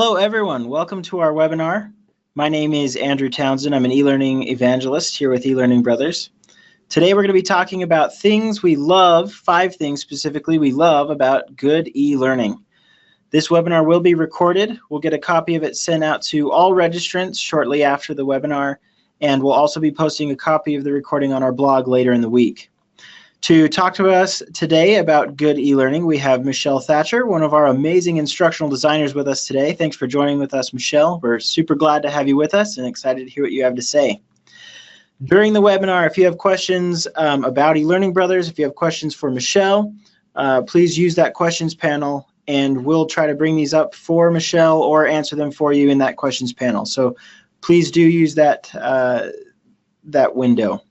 Hello everyone, welcome to our webinar. My name is Andrew Townsend. I'm an e-learning evangelist here with eLearning Brothers. Today we're going to be talking about things we love, 5 things specifically we love about good e-learning. This webinar will be recorded. We'll get a copy of it sent out to all registrants shortly after the webinar, and we'll also be posting a copy of the recording on our blog later in the week. To talk to us today about good e-learning, we have Michelle Thacher, one of our amazing instructional designers with us today. Thanks for joining with us, Michelle. We're super glad to have you with us and excited to hear what you have to say. During the webinar, if you have questions about eLearning Brothers, if you have questions for Michelle, please use that questions panel and we'll try to bring these up for Michelle or answer them for you in that questions panel. So please do use that, that window.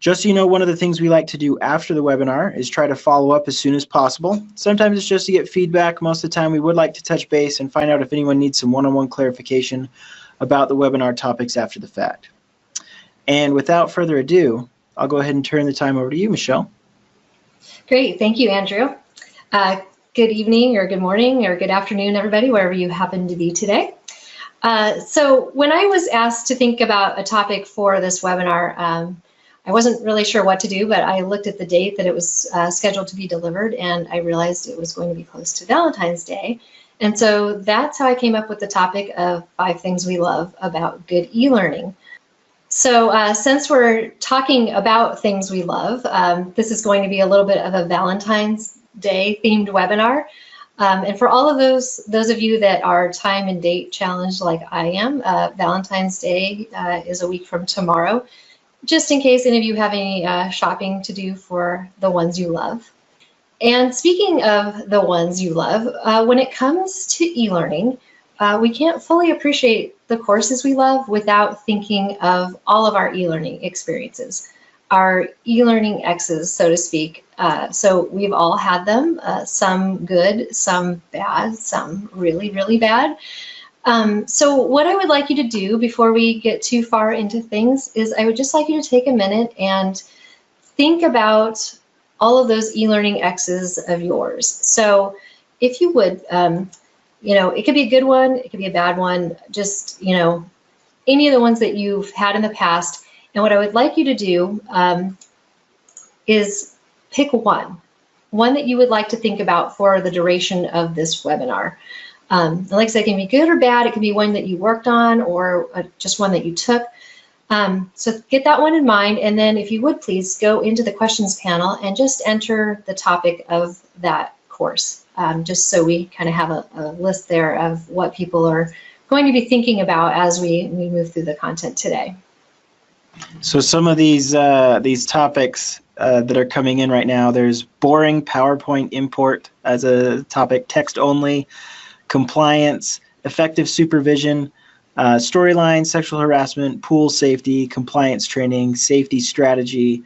Just so you know, one of the things we like to do after the webinar is try to follow up as soon as possible. Sometimes it's just to get feedback. Most of the time we would like to touch base and find out if anyone needs some one-on-one clarification about the webinar topics after the fact. And without further ado, I'll go ahead and turn the time over to you, Michelle. Great, thank you, Andrew. Good evening or good morning or good afternoon, everybody, wherever you happen to be today. So when I was asked to think about a topic for this webinar, I wasn't really sure what to do, but I looked at the date that it was scheduled to be delivered, and I realized it was going to be close to Valentine's Day. And so that's how I came up with the topic of 5 things we love about good e-learning. So since we're talking about things we love, this is going to be a little bit of a Valentine's Day themed webinar. And for all of those of you that are time and date challenged like I am, Valentine's Day is a week from tomorrow, just in case any of you have any shopping to do for the ones you love. And speaking of the ones you love, when it comes to e-learning, we can't fully appreciate the courses we love without thinking of all of our e-learning experiences, our e-learning X's, so to speak. So we've all had them, some good, some bad, some really, really bad. So what I would like you to do before we get too far into things is I would just like you to take a minute and think about all of those e-learning X's of yours. So if you would, you know, it could be a good one, it could be a bad one, just, you know, any of the ones that you've had in the past. And what I would like you to do is pick one that you would like to think about for the duration of this webinar. Like I said, it can be good or bad. It can be one that you worked on or just one that you took. So get that one in mind. And then if you would please go into the questions panel and just enter the topic of that course, just so we kind of have a list there of what people are going to be thinking about as we move through the content today. So some of these topics that are coming in right now, there's boring PowerPoint import as a topic, text only, compliance, effective supervision, storyline, sexual harassment, pool safety, compliance training, safety strategy,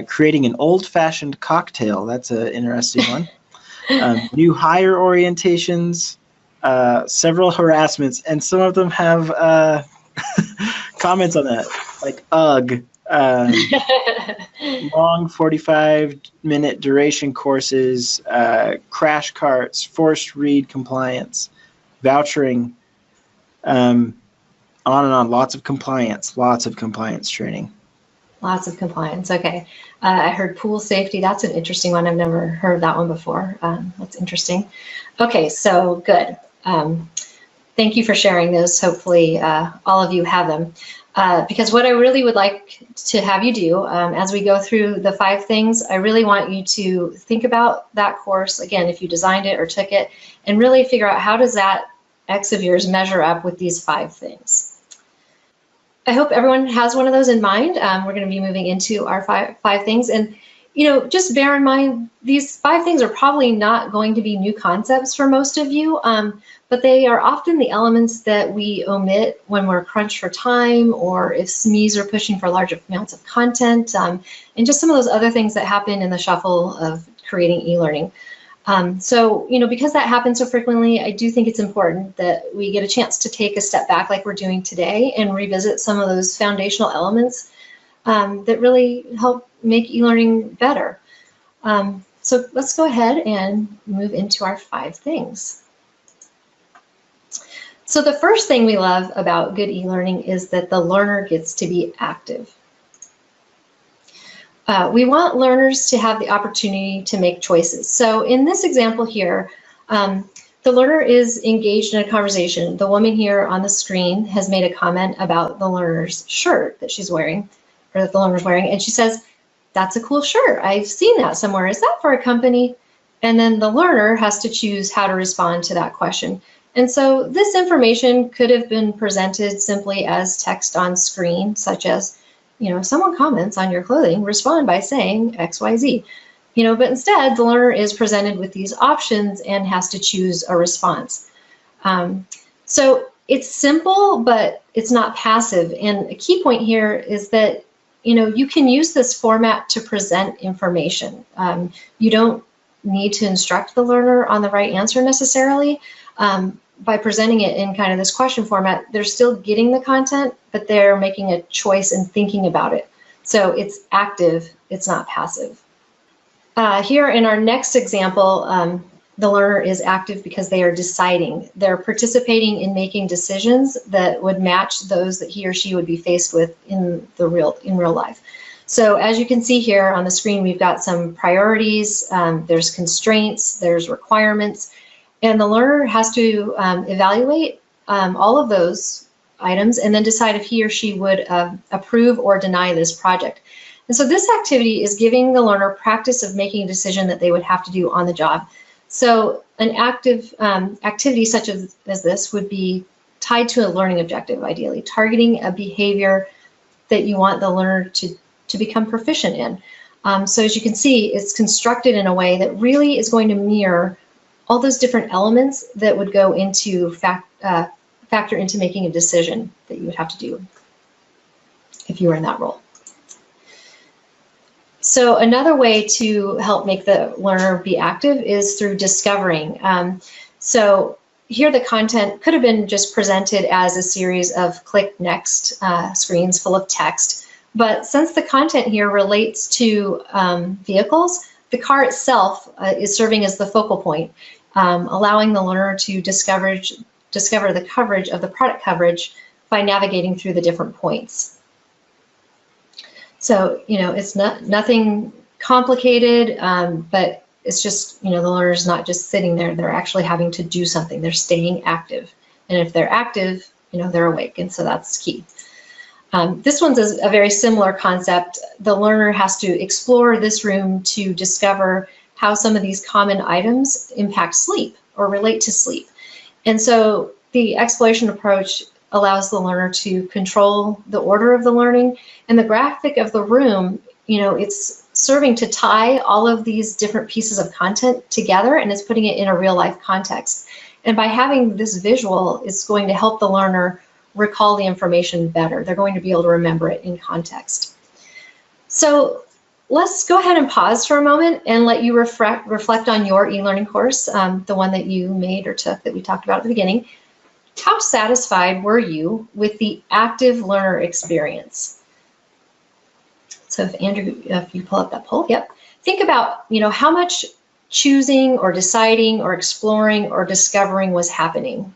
creating an old-fashioned cocktail. That's an interesting one. New hire orientations, several harassments, and some of them have comments on that, like ugh. Long 45-minute duration courses, crash carts, forced read compliance, vouchering, on and on. Lots of compliance training. Lots of compliance. Okay. I heard pool safety. That's an interesting one. I've never heard that one before. That's interesting. Okay, so good. Thank you for sharing those. Hopefully all of you have them. Because what I really would like to have you do as we go through the 5 things, I really want you to think about that course, again, if you designed it or took it, and really figure out how does that X of yours measure up with these 5 things. I hope everyone has one of those in mind. We're going to be moving into our five things. And, you know, just bear in mind, these 5 things are probably not going to be new concepts for most of you, but they are often the elements that we omit when we're crunched for time, or if SMEs are pushing for large amounts of content, and just some of those other things that happen in the shuffle of creating e-learning. So, you know, because that happens so frequently, I do think it's important that we get a chance to take a step back like we're doing today and revisit some of those foundational elements that really help make e-learning better. So let's go ahead and move into our 5 things. So the first thing we love about good e-learning is that the learner gets to be active. We want learners to have the opportunity to make choices. So in this example here, the learner is engaged in a conversation. The woman here on the screen has made a comment about the learner's shirt that she's wearing, or that the learner's wearing, and she says, "That's a cool shirt. I've seen that somewhere. Is that for a company?" And then the learner has to choose how to respond to that question. And so this information could have been presented simply as text on screen, such as, if someone comments on your clothing, respond by saying XYZ. But instead, the learner is presented with these options and has to choose a response. So it's simple, but it's not passive. And a key point here is that, you can use this format to present information. You don't need to instruct the learner on the right answer necessarily. By presenting it in kind of this question format, they're still getting the content, but they're making a choice and thinking about it. So it's active, it's not passive. Here in our next example, the learner is active because they are deciding. They're participating in making decisions that would match those that he or she would be faced with in real life. So as you can see here on the screen, we've got some priorities, there's constraints, there's requirements, and the learner has to evaluate all of those items and then decide if he or she would approve or deny this project. And so this activity is giving the learner practice of making a decision that they would have to do on the job. So an active activity such as this would be tied to a learning objective, ideally, targeting a behavior that you want the learner to become proficient in. So as you can see, it's constructed in a way that really is going to mirror all those different elements that would go into factor into making a decision that you would have to do if you were in that role. So another way to help make the learner be active is through discovering. So here the content could have been just presented as a series of click next screens full of text, but since the content here relates to vehicles, the car itself is serving as the focal point, allowing the learner to discover the coverage of the product coverage by navigating through the different points. So, it's nothing complicated, but it's just, the learner's not just sitting there, they're actually having to do something. They're staying active. And if they're active, they're awake. And so that's key. This one's a very similar concept. The learner has to explore this room to discover how some of these common items impact sleep or relate to sleep. And so the exploration approach allows the learner to control the order of the learning, and the graphic of the room, it's serving to tie all of these different pieces of content together, and it's putting it in a real life context. And by having this visual, it's going to help the learner recall the information better. They're going to be able to remember it in context. So let's go ahead and pause for a moment and let you reflect on your e-learning course, the one that you made or took that we talked about at the beginning. How satisfied were you with the active learner experience? So if Andrew, if you pull up that poll, yep. Think about, how much choosing or deciding or exploring or discovering was happening.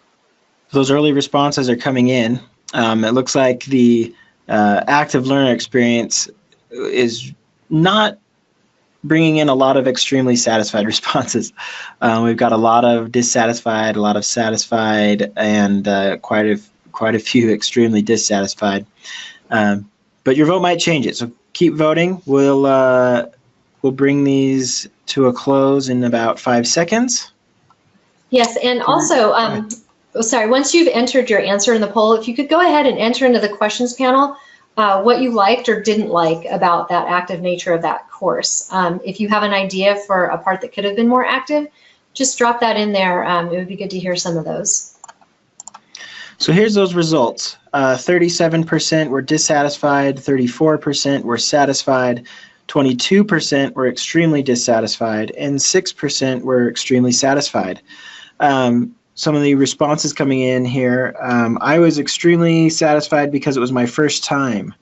Those early responses are coming in. It looks like the active learner experience is not bringing in a lot of extremely satisfied responses. We've got a lot of dissatisfied, a lot of satisfied, and quite a few extremely dissatisfied. But your vote might change it, so keep voting. We'll bring these to a close in about 5 seconds. Yes, and also, once you've entered your answer in the poll, if you could go ahead and enter into the questions panel what you liked or didn't like about that active nature of that course. If you have an idea for a part that could have been more active, just drop that in there. It would be good to hear some of those. So here's those results. 37% were dissatisfied, 34% were satisfied, 22% were extremely dissatisfied, and 6% were extremely satisfied. Some of the responses coming in here, I was extremely satisfied because it was my first time.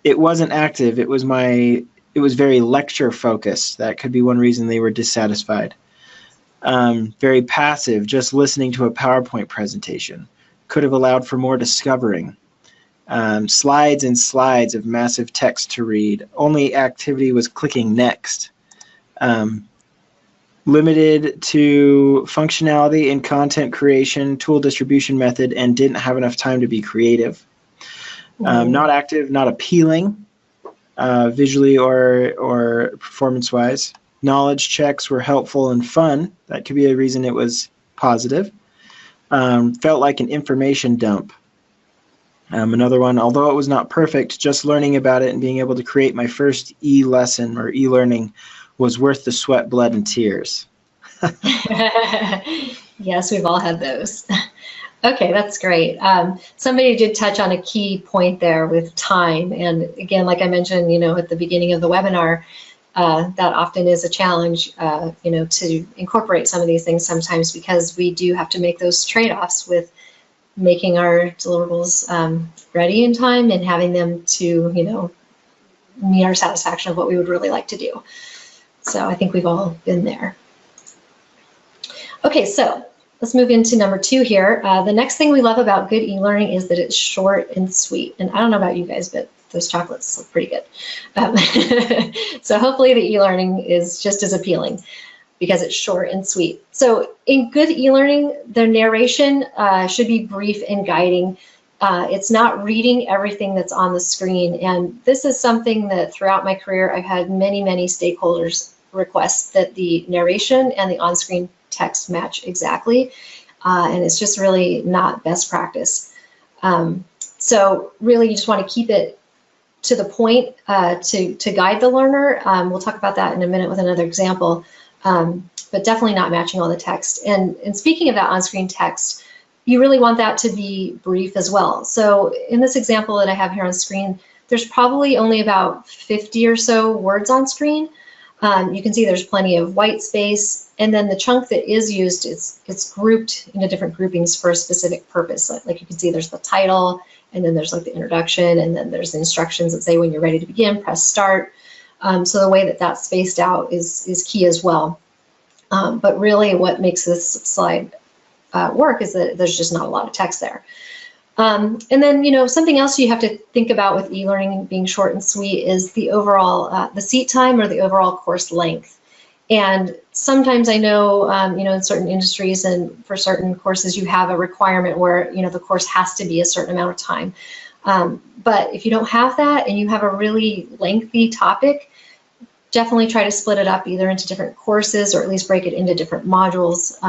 It wasn't active, it was very lecture focused. That could be one reason they were dissatisfied. Very passive, just listening to a PowerPoint presentation. Could have allowed for more discovering. Slides and slides of massive text to read. Only activity was clicking next. Limited to functionality and content creation, tool distribution method, and didn't have enough time to be creative. Not active, not appealing, visually or performance-wise. Knowledge checks were helpful and fun. That could be a reason it was positive. Felt like an information dump. Another one, although it was not perfect, just learning about it and being able to create my first e-lesson or e-learning was worth the sweat, blood, and tears. Yes, we've all had those. Okay, that's great. Somebody did touch on a key point there with time. And again, like I mentioned, at the beginning of the webinar, that often is a challenge, to incorporate some of these things sometimes, because we do have to make those trade-offs with making our deliverables ready in time and having them to, meet our satisfaction of what we would really like to do. So I think we've all been there. Okay, so let's move into number 2 here. The next thing we love about good e-learning is that it's short and sweet. And I don't know about you guys, but those chocolates look pretty good. So hopefully the e-learning is just as appealing because it's short and sweet. So in good e-learning, the narration should be brief and guiding. It's not reading everything that's on the screen. And this is something that throughout my career, I've had many, many stakeholders request that the narration and the on-screen text match exactly. And it's just really not best practice. So really you just want to keep it to the point to guide the learner. We'll talk about that in a minute with another example, but definitely not matching all the text. And speaking of that on-screen text, you really want that to be brief as well. So in this example that I have here on screen, there's probably only about 50 or so words on screen. You can see there's plenty of white space, and then the chunk that is used, it's grouped into different groupings for a specific purpose. Like you can see there's the title, and then there's like the introduction, and then there's the instructions that say when you're ready to begin, press start. So the way that that's spaced out is key as well. But really what makes this slide work is that there's just not a lot of text there. And then, something else you have to think about with e-learning being short and sweet is the overall, the seat time or the overall course length. And sometimes I know, in certain industries and for certain courses, you have a requirement where, the course has to be a certain amount of time. But if you don't have that and you have a really lengthy topic, definitely try to split it up either into different courses or at least break it into different modules.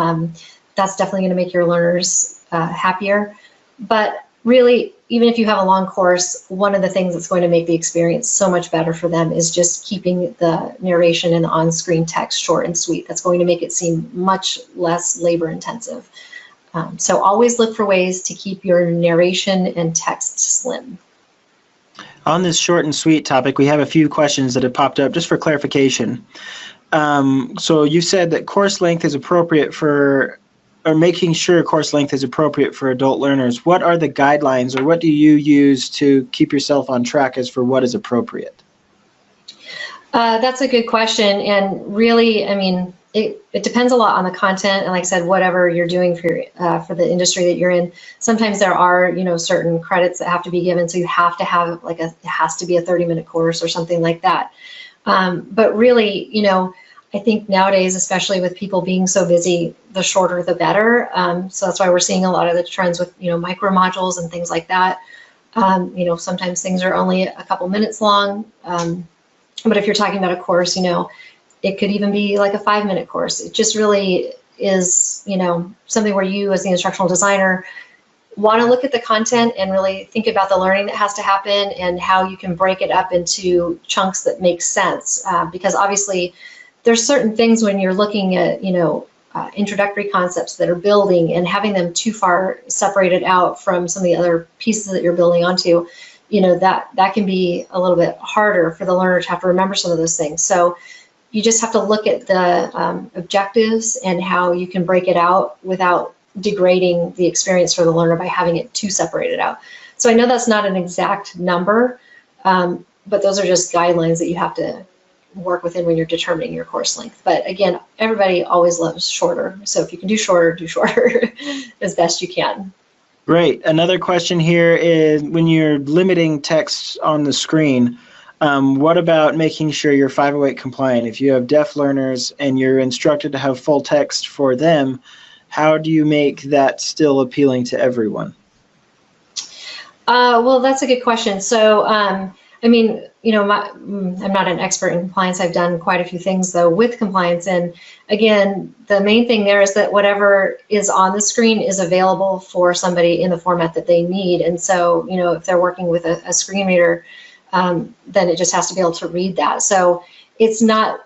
That's definitely going to make your learners happier. But really, even if you have a long course, one of the things that's going to make the experience so much better for them is just keeping the narration and the on-screen text short and sweet. That's going to make it seem much less labor intensive. So always look for ways to keep your narration and text slim. On this short and sweet topic, we have a few questions that have popped up just for clarification. So you said that course length is appropriate for, or making sure course length is appropriate for adult learners. What are the guidelines, or what do you use to keep yourself on track as for what is appropriate? That's a good question. And really, I mean, it depends a lot on the content. And like I said, whatever you're doing for the industry that you're in, sometimes there are, certain credits that have to be given. So you have to have it has to be a 30-minute course or something like that. But really, I think nowadays, especially with people being so busy, the shorter the better. So that's why we're seeing a lot of the trends with, micro modules and things like that. Sometimes things are only a couple minutes long. But if you're talking about a course, it could even be like a 5-minute course. It just really is, something where you as the instructional designer want to look at the content and really think about the learning that has to happen and how you can break it up into chunks that make sense. Because obviously, there's certain things when you're looking at, introductory concepts that are building and having them too far separated out from some of the other pieces that you're building onto, that can be a little bit harder for the learner to have to remember some of those things. So you just have to look at the objectives and how you can break it out without degrading the experience for the learner by having it too separated out. So I know that's not an exact number, but those are just guidelines that you have to work within when you're determining your course length. But again, everybody always loves shorter. So if you can do shorter as best you can. Great. Another question here is, when you're limiting text on the screen, what about making sure you're 508 compliant? If you have deaf learners and you're instructed to have full text for them, how do you make that still appealing to everyone? Well, that's a good question. So, I mean, you know, I'm not an expert in compliance. I've done quite a few things, though, with compliance. And again, the main thing there is that whatever is on the screen is available for somebody in the format that they need. And so, you know, if they're working with a screen reader, then it just has to be able to read that. So it's not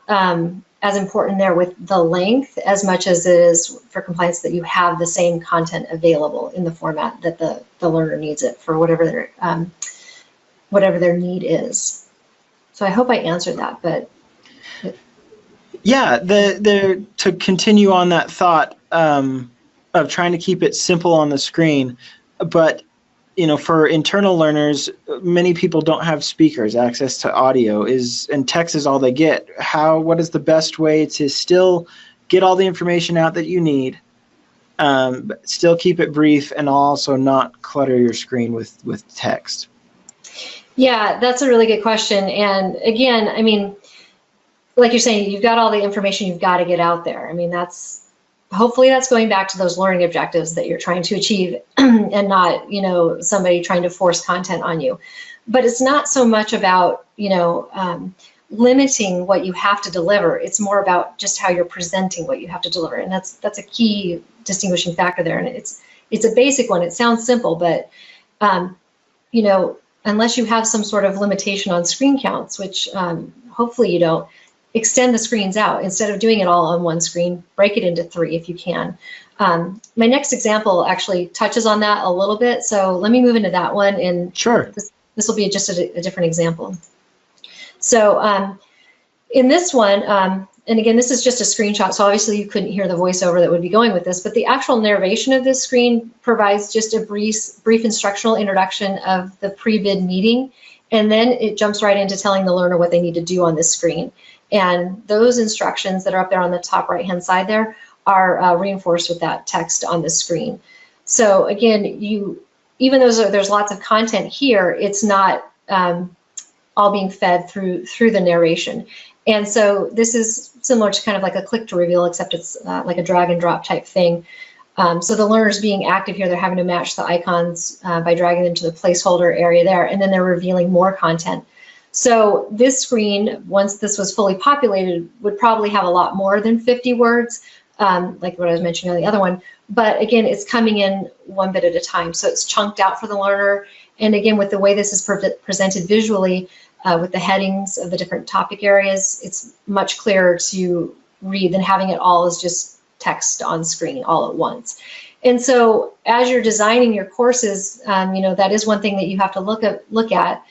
as important there with the length as much as it is for compliance that you have the same content available in the format that the learner needs it for, whatever their need is. So I hope I answered that, but. Yeah, to continue on that thought of trying to keep it simple on the screen, but you know, for internal learners, many people don't have speakers, access to audio and text is all they get. What is the best way to still get all the information out that you need, but still keep it brief and also not clutter your screen with text? Yeah, that's a really good question. And again, I mean, like you're saying, you've got all the information you've got to get out there. I mean, hopefully that's going back to those learning objectives that you're trying to achieve and not, you know, somebody trying to force content on you. But it's not so much about, you know, limiting what you have to deliver. It's more about just how you're presenting what you have to deliver. And that's a key distinguishing factor there. And it's a basic one. It sounds simple, but, you know, unless you have some sort of limitation on screen counts, which hopefully you don't, extend the screens out. Instead of doing it all on one screen, break it into 3 if you can. My next example actually touches on that a little bit, so let me move into that one. And sure, this will be just a different example. So in this one, and again, this is just a screenshot, so obviously you couldn't hear the voiceover that would be going with this, but the actual narration of this screen provides just a brief instructional introduction of the pre-bid meeting, and then it jumps right into telling the learner what they need to do on this screen. And those instructions that are up there on the top right-hand side there are reinforced with that text on the screen. So again, even though there's lots of content here, it's not all being fed through the narration. And so this is similar to kind of like a click to reveal, except it's like a drag and drop type thing. So the learner's being active here. They're having to match the icons by dragging them to the placeholder area there, and then they're revealing more content. So this screen, once this was fully populated, would probably have a lot more than 50 words, like what I was mentioning on the other one. But again, it's coming in one bit at a time. So it's chunked out for the learner. And again, with the way this is presented visually, with the headings of the different topic areas, it's much clearer to read than having it all as just text on screen all at once. And so as you're designing your courses, you know, that is one thing that you have to look at.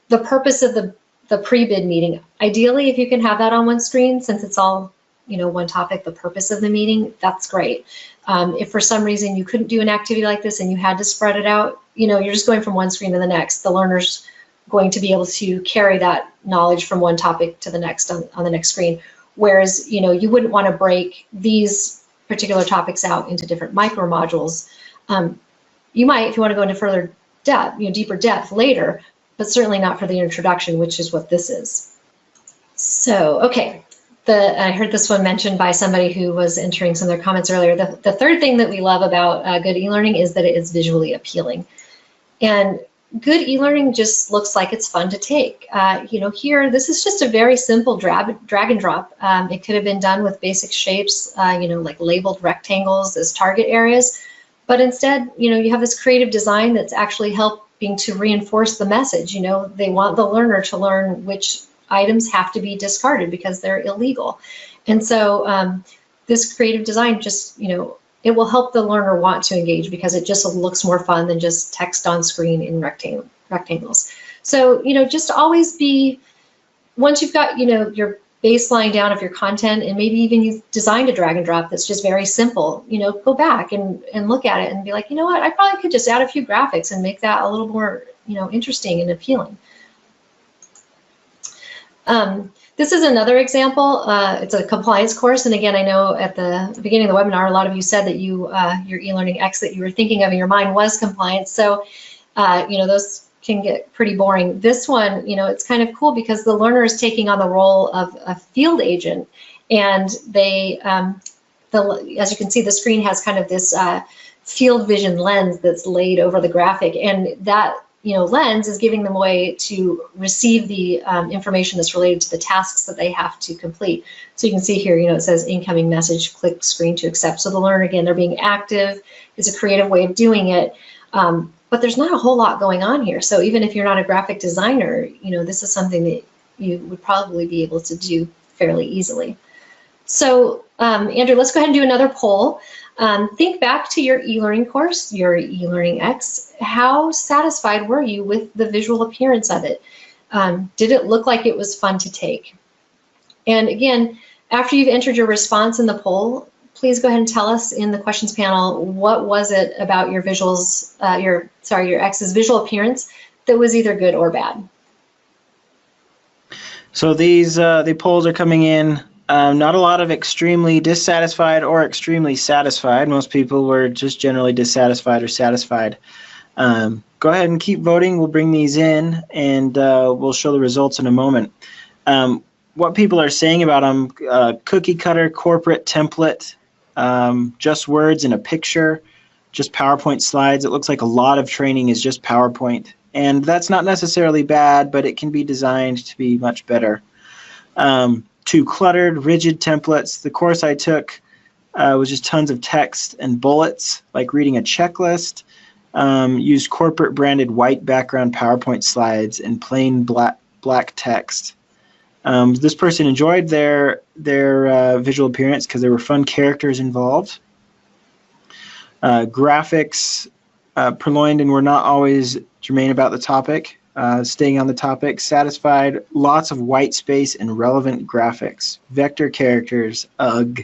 The purpose of the pre-bid meeting, ideally, if you can have that on one screen, since it's all, you know, one topic, the purpose of the meeting, that's great. If for some reason you couldn't do an activity like this and you had to spread it out, you know, you're just going from one screen to the next. The learner's going to be able to carry that knowledge from one topic to the next on the next screen. Whereas, you know, you wouldn't want to break these particular topics out into different micro modules. You might, if you want to go into further depth, you know, deeper depth later, but certainly not for the introduction, which is what this is. So, okay, I heard this one mentioned by somebody who was entering some of their comments earlier. The third thing that we love about good e-learning is that it is visually appealing. And good e-learning just looks like it's fun to take. You know, here, this is just a very simple drag and drop. It could have been done with basic shapes, you know, like labeled rectangles as target areas. But instead, you know, you have this creative design that's actually helping to reinforce the message. You know, they want the learner to learn which items have to be discarded because they're illegal. And so this creative design just, you know, it will help the learner want to engage because it just looks more fun than just text on screen in rectangles. So, you know, just always be, once you've got, you know, your baseline down of your content, and maybe even you've designed a drag and drop that's just very simple, you know, go back and look at it and be like, you know what, I probably could just add a few graphics and make that a little more, you know, interesting and appealing. This is another example. It's a compliance course, and again, I know at the beginning of the webinar, a lot of you said that your eLearning X that you were thinking of in your mind was compliance. So, those can get pretty boring. This one, it's kind of cool because the learner is taking on the role of a field agent, and they, as you can see, the screen has kind of this field vision lens that's laid over the graphic, and that lens is giving them a way to receive the information that's related to the tasks that they have to complete. So you can see here, it says incoming message, click screen to accept. So the learner, again, they're being active. It's a creative way of doing it, but there's not a whole lot going on here. So even if you're not a graphic designer, this is something that you would probably be able to do fairly easily. So Andrew, let's go ahead and do another poll. Think back to your eLearning course, your eLearning X. How satisfied were you with the visual appearance of it? Did it look like it was fun to take? And again, after you've entered your response in the poll, please go ahead and tell us in the questions panel, what was it about your visuals, your X's visual appearance that was either good or bad? So these the polls are coming in. Not a lot of extremely dissatisfied or extremely satisfied. Most people were just generally dissatisfied or satisfied. Go ahead and keep voting. We'll bring these in, and we'll show the results in a moment. What people are saying about them, cookie cutter, corporate template, just words and a picture, just PowerPoint slides. It looks like a lot of training is just PowerPoint. And that's not necessarily bad, but it can be designed to be much better. Too cluttered, rigid templates. The course I took was just tons of text and bullets, like reading a checklist. Used corporate branded white background PowerPoint slides and plain black text. This person enjoyed their visual appearance because there were fun characters involved. Graphics purloined and were not always germane about the topic. Staying on the topic, satisfied, lots of white space and relevant graphics, vector characters, ugh.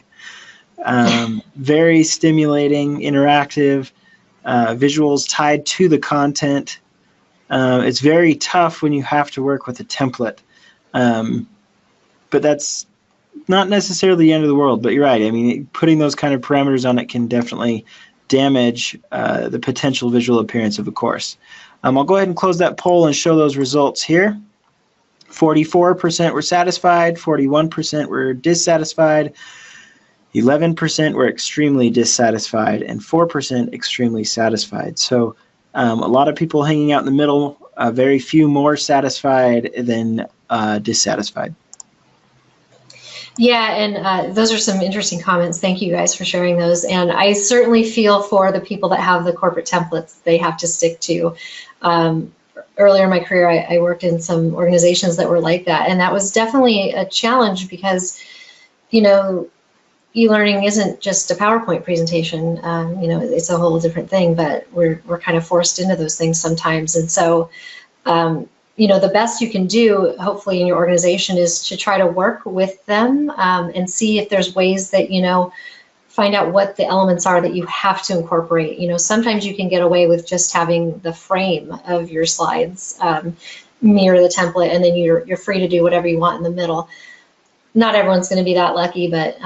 Very stimulating, interactive, visuals tied to the content. It's very tough when you have to work with a template, but that's not necessarily the end of the world, but you're right. I mean, putting those kind of parameters on it can definitely damage the potential visual appearance of a course. I'll go ahead and close that poll and show those results here. 44% were satisfied, 41% were dissatisfied, 11% were extremely dissatisfied, and 4% extremely satisfied. So a lot of people hanging out in the middle, very few more satisfied than dissatisfied. Yeah, and those are some interesting comments. Thank you guys for sharing those. And I certainly feel for the people that have the corporate templates they have to stick to. Earlier in my career, I worked in some organizations that were like that, and that was definitely a challenge because, e-learning isn't just a PowerPoint presentation. It's a whole different thing, but we're kind of forced into those things sometimes. And so, the best you can do, hopefully in your organization, is to try to work with them and see if there's ways that, find out what the elements are that you have to incorporate. Sometimes you can get away with just having the frame of your slides mirror the template, and then you're free to do whatever you want in the middle. Not everyone's going to be that lucky, but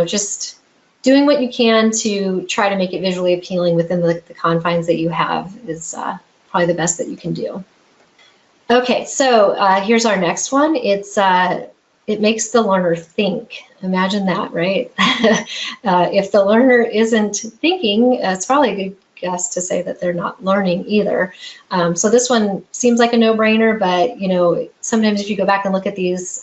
just doing what you can to try to make it visually appealing within the confines that you have is probably the best that you can do. Okay, so here's our next one. It makes the learner think. Imagine that, right? If the learner isn't thinking, it's probably a good guess to say that they're not learning either. So this one seems like a no-brainer, but sometimes if you go back and look at these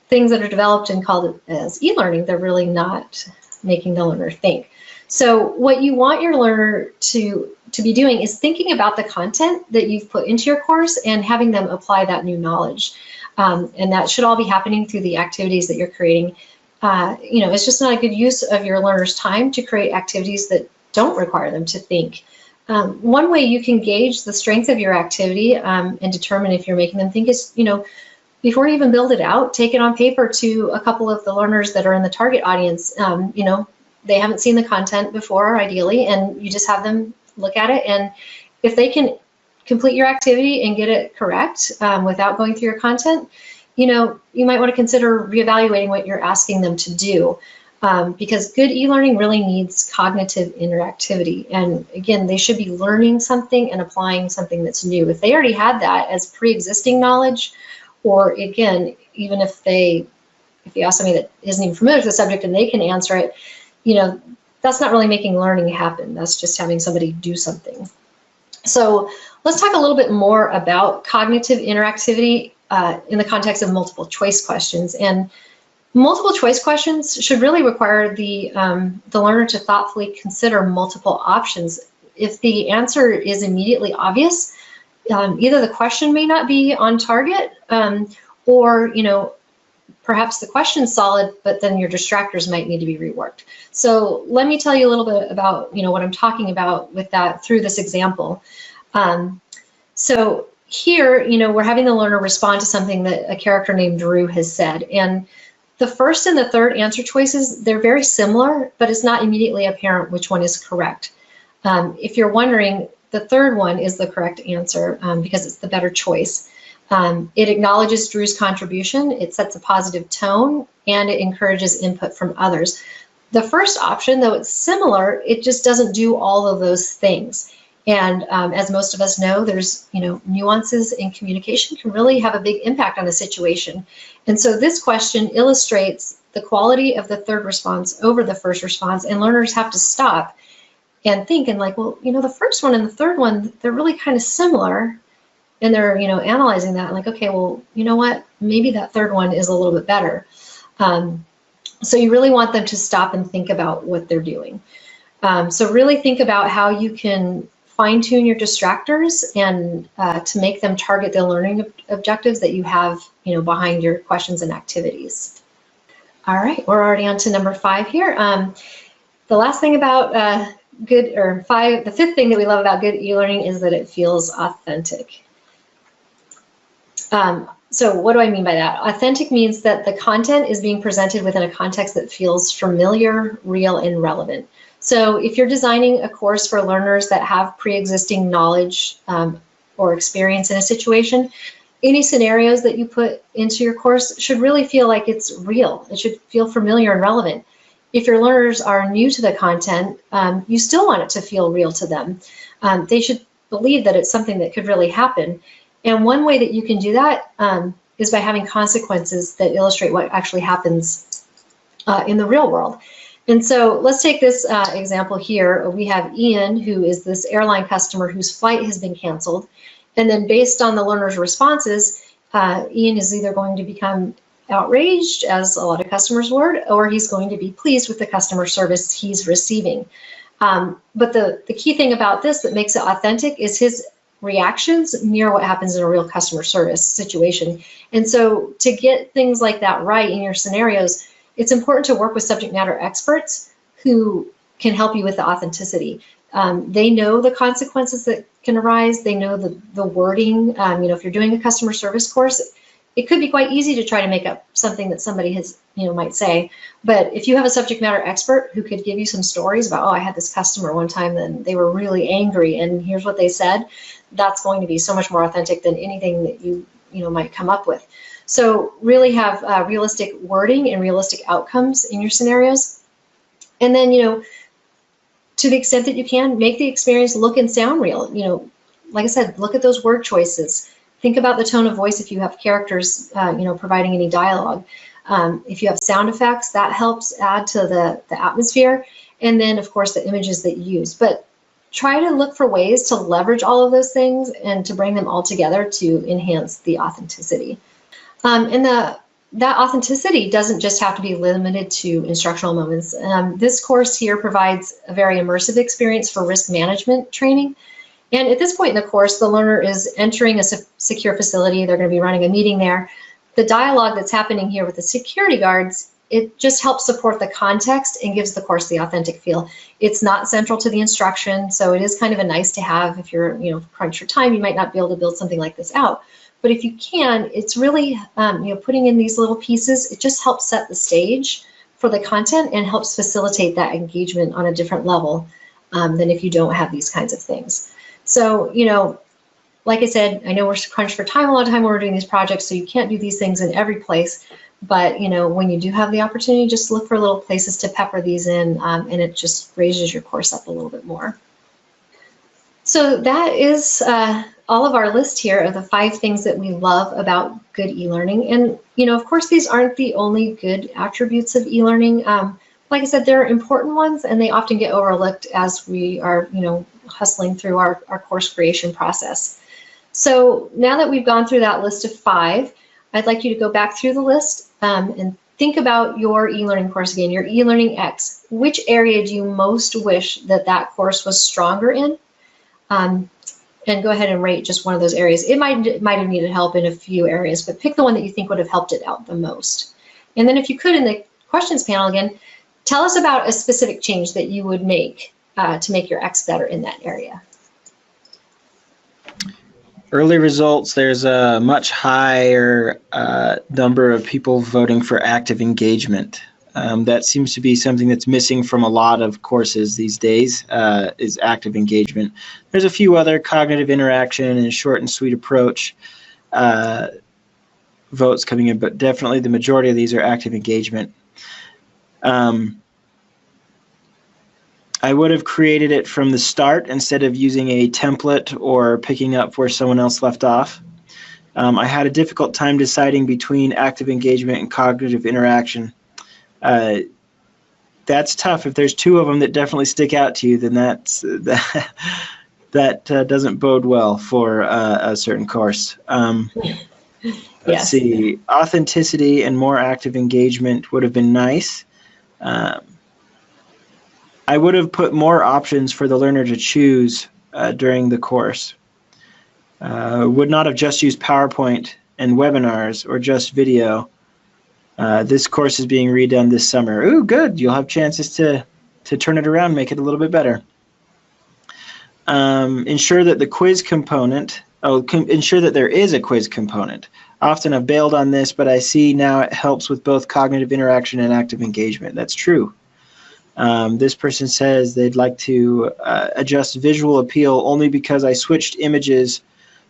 things that are developed and called as e-learning, they're really not making the learner think. So what you want your learner to be doing is thinking about the content that you've put into your course and having them apply that new knowledge. And that should all be happening through the activities that you're creating. It's just not a good use of your learner's time to create activities that don't require them to think. One way you can gauge the strength of your activity and determine if you're making them think is, before you even build it out, take it on paper to a couple of the learners that are in the target audience. They haven't seen the content before, ideally, and you just have them look at it. And if they can complete your activity and get it correct without going through your content, you know, you might want to consider reevaluating what you're asking them to do. Because good e-learning really needs cognitive interactivity. And again, they should be learning something and applying something that's new. If they already had that as pre-existing knowledge, or again, even if you ask somebody that isn't even familiar with the subject and they can answer it, you know, that's not really making learning happen. That's just having somebody do something. So let's talk a little bit more about cognitive interactivity in the context of multiple choice questions. And multiple choice questions should really require the learner to thoughtfully consider multiple options. If the answer is immediately obvious, either the question may not be on target, or, you know, perhaps the question's solid, but then your distractors might need to be reworked. So let me tell you a little bit about, you know, what I'm talking about with that through this example. So here, you know, we're having the learner respond to something that a character named Drew has said. And the first and the third answer choices, they're very similar, but it's not immediately apparent which one is correct. If you're wondering, the third one is the correct answer because it's the better choice. It acknowledges Drew's contribution, it sets a positive tone, and it encourages input from others. The first option, though it's similar, it just doesn't do all of those things. And as most of us know, there's, you know, nuances in communication can really have a big impact on a situation. And so this question illustrates the quality of the third response over the first response, and learners have to stop and think and like, well, you know, the first one and the third one, they're really kind of similar. And they're, you know, analyzing that like, okay, well, you know what, maybe that third one is a little bit better. So you really want them to stop and think about what they're doing. So really think about how you can fine-tune your distractors and to make them target the learning objectives that you have, you know, behind your questions and activities. All right, we're already on to number 5 here. The last thing about the fifth thing that we love about good e-learning is that it feels authentic. So what do I mean by that? Authentic means that the content is being presented within a context that feels familiar, real, and relevant. So if you're designing a course for learners that have pre-existing knowledge or experience in a situation, any scenarios that you put into your course should really feel like it's real. It should feel familiar and relevant. If your learners are new to the content, you still want it to feel real to them. They should believe that it's something that could really happen. And one way that you can do that is by having consequences that illustrate what actually happens in the real world. And so let's take this example here. We have Ian, who is this airline customer whose flight has been canceled. And then based on the learner's responses, Ian is either going to become outraged, as a lot of customers would, or he's going to be pleased with the customer service he's receiving. But the key thing about this that makes it authentic is his reactions mirror what happens in a real customer service situation. And so to get things like that right in your scenarios, it's important to work with subject matter experts who can help you with the authenticity. They know the consequences that can arise. They know the wording. You know, if you're doing a customer service course, it could be quite easy to try to make up something that somebody has, you know, might say. But if you have a subject matter expert who could give you some stories about, oh, I had this customer one time and they were really angry and here's what they said, that's going to be so much more authentic than anything that you might come up with. So really have realistic wording and realistic outcomes in your scenarios. And then, you know, to the extent that you can, make the experience look and sound real. You know, like I said, look at those word choices. Think about the tone of voice if you have characters, you know, providing any dialogue. If you have sound effects, that helps add to the atmosphere. And then, of course, the images that you use. But try to look for ways to leverage all of those things and to bring them all together to enhance the authenticity. And that authenticity doesn't just have to be limited to instructional moments. This course here provides a very immersive experience for risk management training. And at this point in the course, the learner is entering a secure facility. They're going to be running a meeting there. The dialogue that's happening here with the security guards, it just helps support the context and gives the course the authentic feel. It's not central to the instruction, so it is kind of a nice to have. If you're, you know, crunch for time, you might not be able to build something like this out. But if you can, it's really, you know, putting in these little pieces, it just helps set the stage for the content and helps facilitate that engagement on a different level than if you don't have these kinds of things. So, you know, like I said, I know we're crunched for time a lot of time when we're doing these projects, so you can't do these things in every place. But when you do have the opportunity, just look for little places to pepper these in, and it just raises your course up a little bit more. So that is all of our list here of the 5 things that we love about good e-learning. And of course, these aren't the only good attributes of e-learning. Like I said, they're important ones, and they often get overlooked as we are hustling through our course creation process. So now that we've gone through that list of 5, I'd like you to go back through the list and think about your e-learning course again, your e-learning X. Which area do you most wish that course was stronger in? And go ahead and rate just one of those areas. It might have needed help in a few areas, but pick the one that you think would have helped it out the most. And then if you could, in the questions panel again, tell us about a specific change that you would make to make your X better in that area. Early results, there's a much higher number of people voting for active engagement. That seems to be something that's missing from a lot of courses these days, is active engagement. There's a few other cognitive interaction and short and sweet approach votes coming in, but definitely the majority of these are active engagement. I would have created it from the start instead of using a template or picking up where someone else left off. I had a difficult time deciding between active engagement and cognitive interaction. That's tough. If there's 2 of them that definitely stick out to you, then that doesn't bode well for a certain course. Let's see. Authenticity and more active engagement would have been nice. I would have put more options for the learner to choose during the course. Would not have just used PowerPoint and webinars or just video. This course is being redone this summer. Ooh, good. You'll have chances to turn it around, make it a little bit better. Ensure that the quiz component, ensure that there is a quiz component. Often I've bailed on this, but I see now it helps with both cognitive interaction and active engagement. That's true. This person says they'd like to adjust visual appeal only because I switched images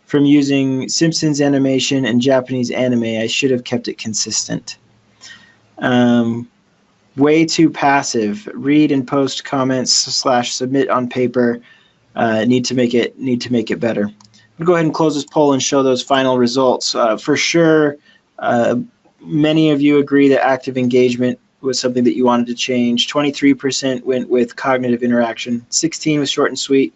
from using Simpsons animation and Japanese anime. I should have kept it consistent. Way too passive. Read and post comments / submit on paper. Need to make it better. I'll go ahead and close this poll and show those final results. For sure, many of you agree that active engagement was something that you wanted to change. 23% went with cognitive interaction, 16% with short and sweet,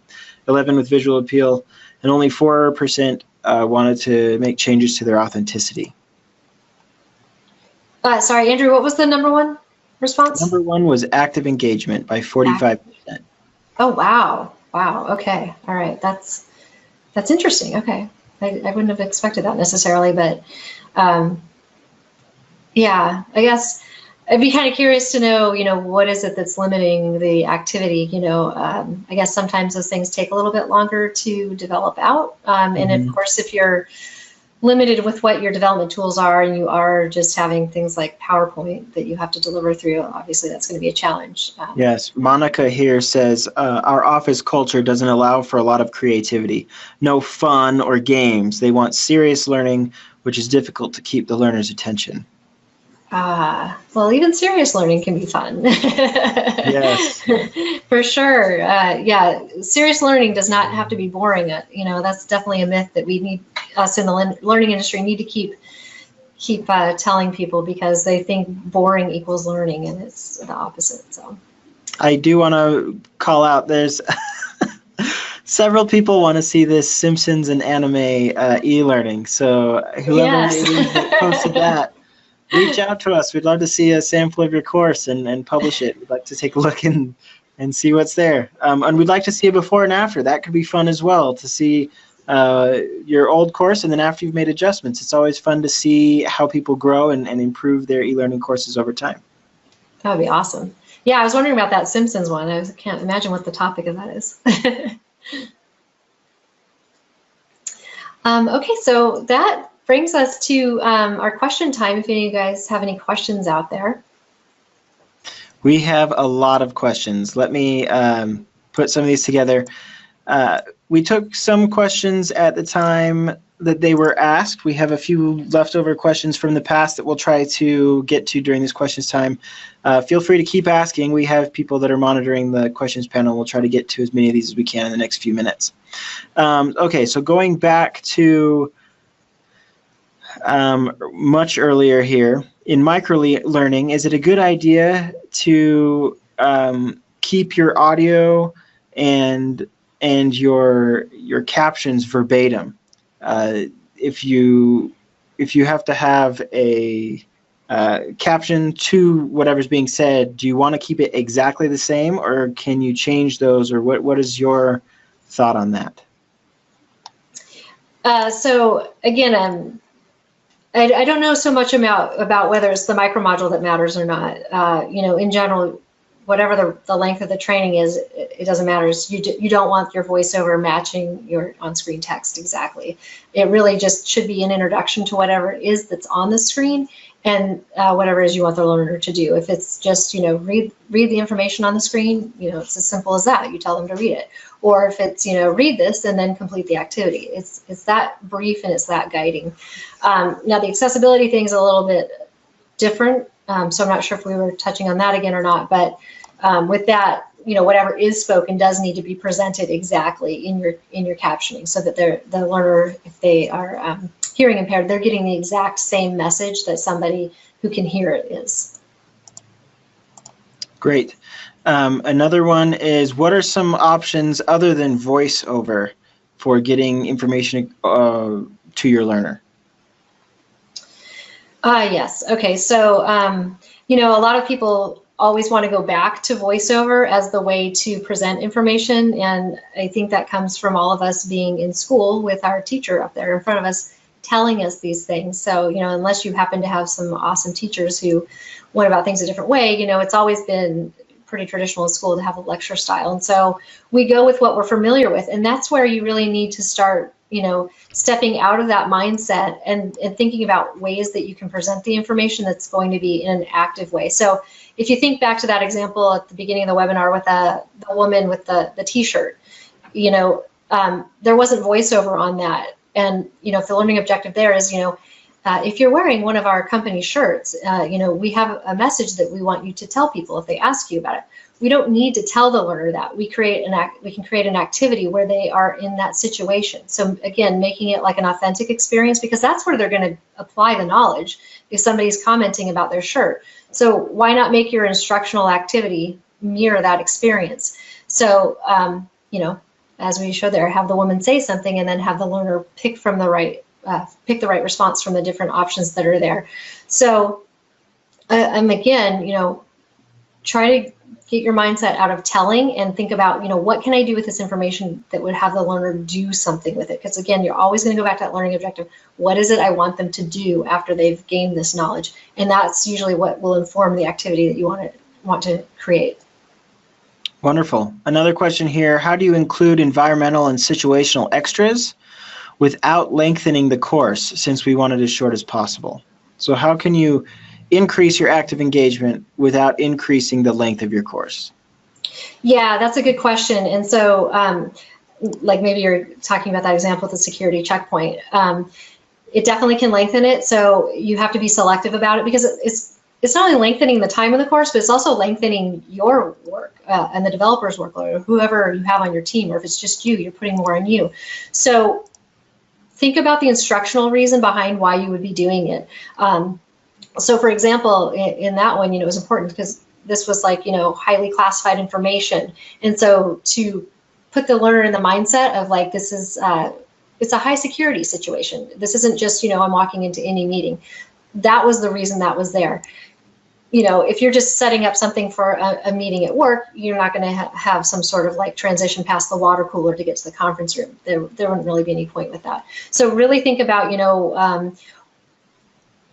11% with visual appeal, and only 4% wanted to make changes to their authenticity. Sorry, Andrew, what was the number 1 response? Number 1 was active engagement by 45%. Oh, wow. Wow, okay. All right, that's interesting. Okay. I wouldn't have expected that necessarily, but yeah, I guess I'd be kind of curious to know, what is it that's limiting the activity? I guess sometimes those things take a little bit longer to develop out. And of course, if you're limited with what your development tools are and you are just having things like PowerPoint that you have to deliver through, obviously that's going to be a challenge. Yes, Monica here says, our office culture doesn't allow for a lot of creativity. No fun or games. They want serious learning, which is difficult to keep the learner's attention. Well, even serious learning can be fun. Yes. For sure. Yeah, serious learning does not have to be boring. That's definitely a myth that we need, us in the learning industry need to keep telling people, because they think boring equals learning, and it's the opposite. So I do want to call out, there's several people want to see this Simpsons and anime e-learning. So whoever posted that, reach out to us. We'd love to see a sample of your course and publish it. We'd like to take a look and see what's there. And we'd like to see a before and after. That could be fun as well, to see your old course and then after you've made adjustments. It's always fun to see how people grow and improve their e-learning courses over time. That would be awesome. Yeah, I was wondering about that Simpsons one. I can't imagine what the topic of that is. Okay, so that brings us to our question time, if any of you guys have any questions out there. We have a lot of questions. Let me put some of these together. we took some questions at the time that they were asked. We have a few leftover questions from the past that we'll try to get to during this questions time. Feel free to keep asking. We have people that are monitoring the questions panel. We'll try to get to as many of these as we can in the next few minutes. Okay, so going back to much earlier here, in micro-learning, is it a good idea to keep your audio and your captions verbatim? If you have to have a caption to whatever's being said, do you want to keep it exactly the same, or can you change those, or what is your thought on that? So again, I don't know so much about whether it's the micro module that matters or not. You know, in general, whatever the length of the training is, it doesn't matter. You don't want your voiceover matching your on-screen text exactly. It really just should be an introduction to whatever it is that's on the screen, and whatever it is you want the learner to do. If it's just, you know, read the information on the screen, you know, it's as simple as that. You tell them to read it. Or if it's, you know, read this and then complete the activity. It's that brief and it's that guiding. Now the accessibility thing is a little bit different, so I'm not sure if we were touching on that again or not, but with that, you know, whatever is spoken does need to be presented exactly in your captioning, so that the learner, if they are hearing impaired, they're getting the exact same message that somebody who can hear it is. Great. Another one is, what are some options other than voiceover for getting information to your learner? Yes. Okay. So, you know, a lot of people always want to go back to voiceover as the way to present information. And I think that comes from all of us being in school with our teacher up there in front of us telling us these things. So, you know, unless you happen to have some awesome teachers who went about things a different way, you know, it's always been pretty traditional in school to have a lecture style. And so we go with what we're familiar with. And that's where you really need to start, you know, stepping out of that mindset and thinking about ways that you can present the information that's going to be in an active way. So if you think back to that example at the beginning of the webinar with the woman with the t-shirt, you know, there wasn't voiceover on that. And, you know, if the learning objective there is, you know, if you're wearing one of our company shirts, you know, we have a message that we want you to tell people if they ask you about it. We don't need to tell the learner that. We can create an activity where they are in that situation. So again, making it like an authentic experience, because that's where they're going to apply the knowledge if somebody's commenting about their shirt. So why not make your instructional activity mirror that experience? So, you know, as we showed there, have the woman say something and then have the learner pick from the right response from the different options that are there. So, again, you know, try to get your mindset out of telling and think about, you know, what can I do with this information that would have the learner do something with it? Because again, you're always going to go back to that learning objective. What is it I want them to do after they've gained this knowledge? And that's usually what will inform the activity that you want to create. Wonderful. Another question here, how do you include environmental and situational extras without lengthening the course, since we want it as short as possible? So how can you increase your active engagement without increasing the length of your course? Yeah, that's a good question. And so like maybe you're talking about that example with the security checkpoint. It definitely can lengthen it. So you have to be selective about it, because it's not only lengthening the time of the course, but it's also lengthening your work and the developer's workload, or whoever you have on your team, or if it's just you, you're putting more on you. So think about the instructional reason behind why you would be doing it. So for example, in that one, you know, it was important because this was like, you know, highly classified information. And so to put the learner in the mindset of like, this is, it's a high security situation. This isn't just, you know, I'm walking into any meeting. That was the reason that was there. You know, if you're just setting up something for a meeting at work, you're not going to have some sort of like transition past the water cooler to get to the conference room. There wouldn't really be any point with that. So really think about, you know,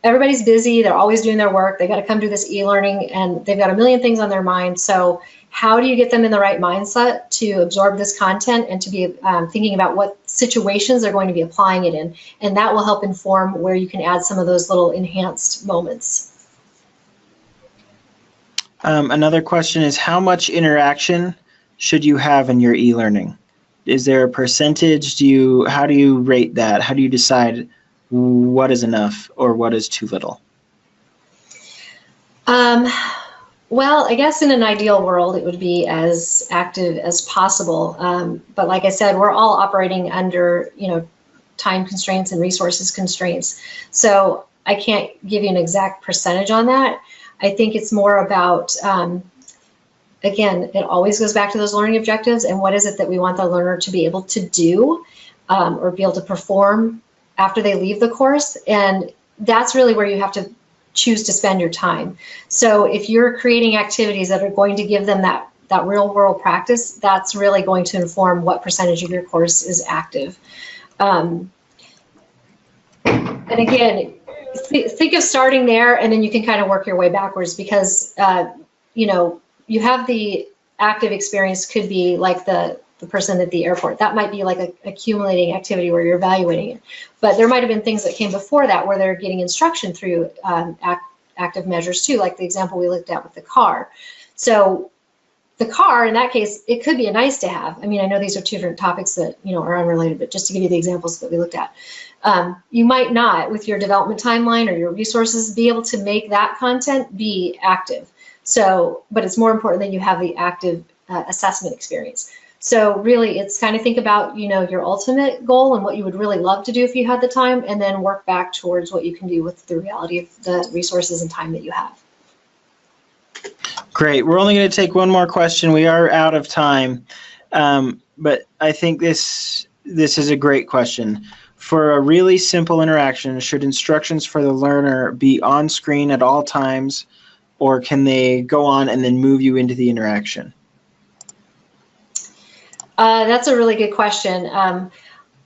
everybody's busy, they're always doing their work, they got to come do this e-learning and they've got a million things on their mind. So how do you get them in the right mindset to absorb this content and to be thinking about what situations they're going to be applying it in? And that will help inform where you can add some of those little enhanced moments. Another question is, how much interaction should you have in your e-learning? Is there a percentage? How do you rate that? How do you decide what is enough or what is too little? Well, I guess in an ideal world, it would be as active as possible. But like I said, we're all operating under, time constraints and resources constraints. So I can't give you an exact percentage on that. I think it's more about, again, it always goes back to those learning objectives and what is it that we want the learner to be able to do or be able to perform after they leave the course. And that's really where you have to choose to spend your time. So if you're creating activities that are going to give them that real world practice, that's really going to inform what percentage of your course is active. And again, think of starting there, and then you can kind of work your way backwards, because you have the active experience could be like the person at the airport. That might be like a accumulating activity where you're evaluating it. But there might have been things that came before that where they're getting instruction through active measures too, like the example we looked at with the car. So the car, in that case, it could be a nice to have. I mean, I know these are two different topics that are unrelated, but just to give you the examples that we looked at. You might not, with your development timeline or your resources, be able to make that content be active. So, but it's more important that you have the active assessment experience. So really, it's kind of think about, your ultimate goal and what you would really love to do if you had the time, and then work back towards what you can do with the reality of the resources and time that you have. Great. We're only going to take one more question. We are out of time, but I think this is a great question. For a really simple interaction, should instructions for the learner be on screen at all times, or can they go on and then move you into the interaction? That's a really good question.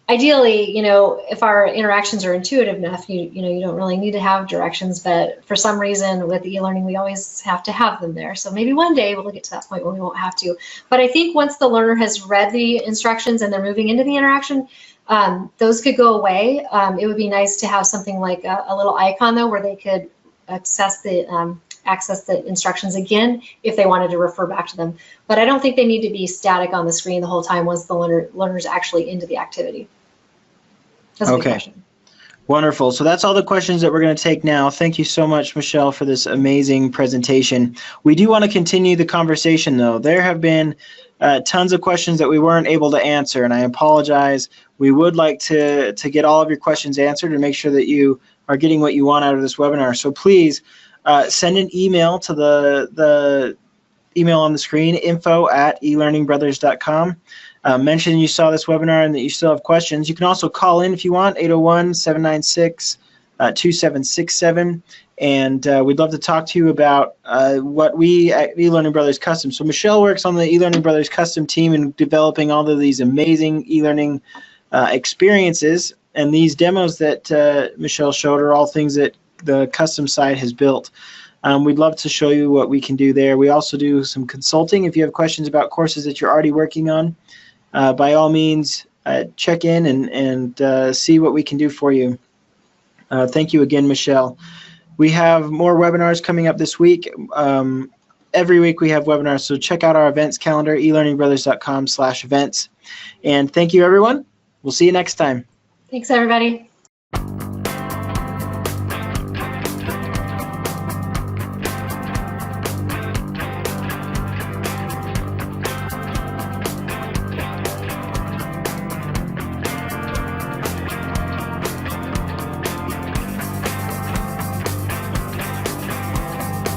Ideally, if our interactions are intuitive enough, you don't really need to have directions, but for some reason with e-learning, we always have to have them there. So maybe one day we'll get to that point where we won't have to. But I think once the learner has read the instructions and they're moving into the interaction, those could go away. It would be nice to have something like a little icon though, where they could access the instructions again if they wanted to refer back to them. But I don't think they need to be static on the screen the whole time once the learner's actually into the activity. That's a good question. Wonderful. So that's all the questions that we're going to take now. Thank you so much, Michelle, for this amazing presentation. We do want to continue the conversation, though. There have been tons of questions that we weren't able to answer, and I apologize. We would like to get all of your questions answered and make sure that you are getting what you want out of this webinar. So please send an email to the email on the screen, info@elearningbrothers.com. Mention you saw this webinar and that you still have questions. You can also call in if you want, 801-796-2767. And we'd love to talk to you about what we at eLearning Brothers Custom. So Michelle works on the eLearning Brothers Custom team in developing all of these amazing e-learning experiences. And these demos that Michelle showed are all things that the custom side has built. We'd love to show you what we can do there. We also do some consulting. If you have questions about courses that you're already working on, by all means, check in and see what we can do for you. Thank you again, Michelle. We have more webinars coming up this week. Every week we have webinars, so check out our events calendar, elearningbrothers.com/events. And thank you, everyone. We'll see you next time. Thanks, everybody.